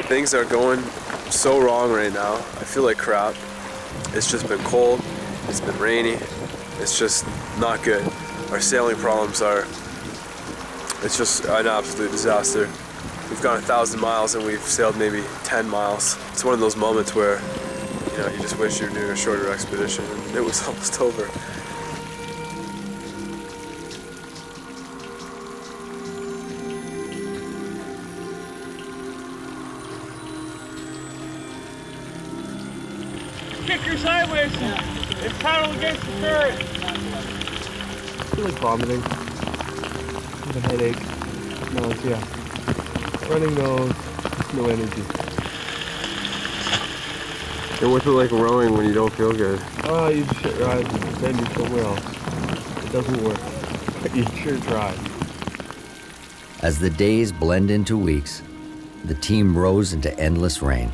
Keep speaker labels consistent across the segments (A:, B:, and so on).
A: Things are going so wrong right now. I feel like crap. It's just been cold, it's been rainy, it's just not good. Our sailing problems it's just an absolute disaster. We've gone 1,000 miles and we've sailed maybe 10 miles. It's one of those moments where, you just wish you were doing a shorter expedition and it was almost over.
B: Kick her sideways and paddle against the current.
C: I feel like vomiting. I have a headache. Nausea. Running nose. No energy.
A: And what's it like rowing when you don't feel good?
C: Oh, you shit ride and send you somewhere else. It doesn't work. But you sure try.
D: As the days blend into weeks, the team rows into endless rain.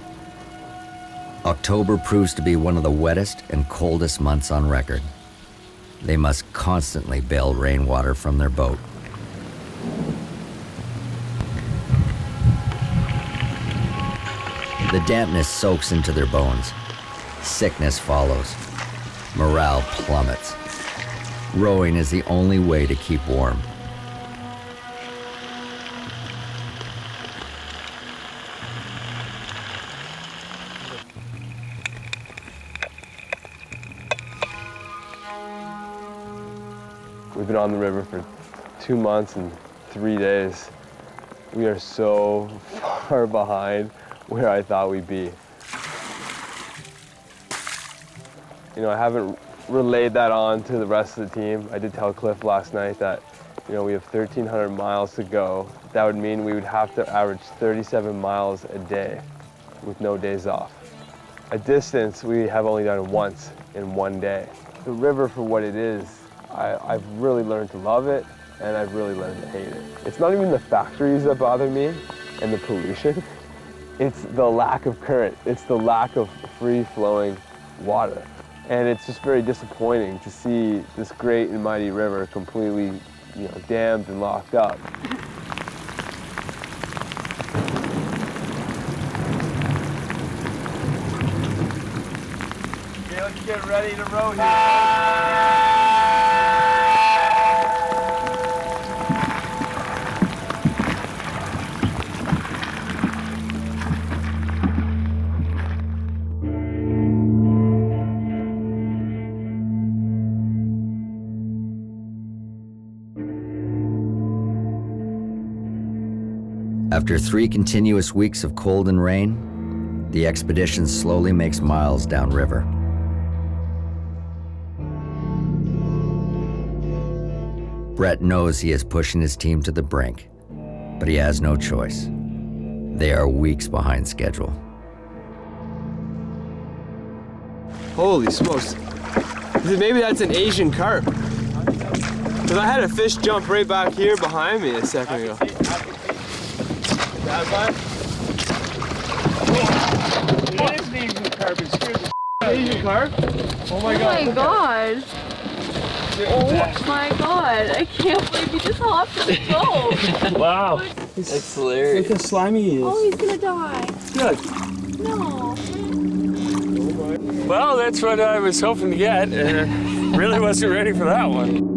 D: October proves to be one of the wettest and coldest months on record. They must constantly bail rainwater from their boat. The dampness soaks into their bones. Sickness follows. Morale plummets. Rowing is the only way to keep warm.
A: We've been on the river for 2 months and 3 days. We are so far behind where I thought we'd be. I haven't relayed that on to the rest of the team. I did tell Cliff last night that, we have 1,300 miles to go. That would mean we would have to average 37 miles a day with no days off. A distance we have only done once in 1 day. The river for what it is, I've really learned to love it, and I've really learned to hate it. It's not even the factories that bother me and the pollution. It's the lack of current. It's the lack of free-flowing water. And it's just very disappointing to see this great and mighty river completely, dammed and locked up.
B: Okay, let's get ready to row here.
D: After 3 continuous weeks of cold and rain, the expedition slowly makes miles downriver. Brett knows he is pushing his team to the brink, but he has no choice. They are weeks behind schedule.
A: Holy smokes. Maybe that's an Asian carp. Because I had a fish jump right back here behind me a second ago.
B: That one? It is an Asian carp. It scared the Asian carp? Oh my god.
E: Oh my god. Oh my god. I can't believe he just hopped in the boat.
B: Wow.
D: That's hilarious.
B: Look how slimy he is.
E: Oh, he's gonna die.
B: Good.
E: No.
B: Well, that's what I was hoping to get. Really wasn't ready for that one.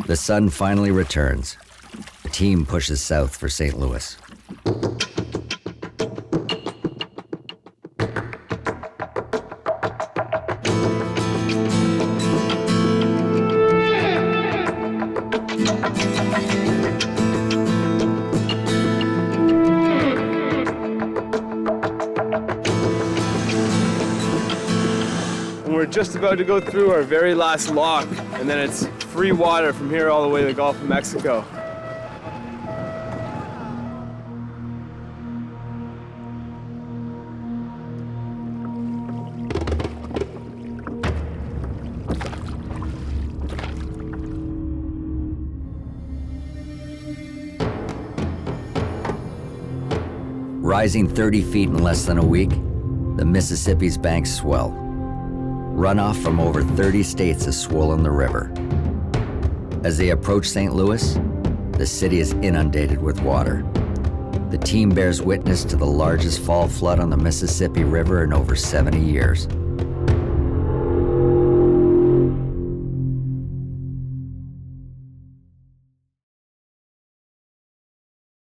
D: The sun finally returns. The team pushes south for St. Louis.
A: We're just about to go through our very last lock, and then it's free water from here all the way to the Gulf of Mexico.
D: Rising 30 feet in less than a week, the Mississippi's banks swell. Runoff from over 30 states has swollen the river. As they approach St. Louis, the city is inundated with water. The team bears witness to the largest fall flood on the Mississippi River in over 70 years.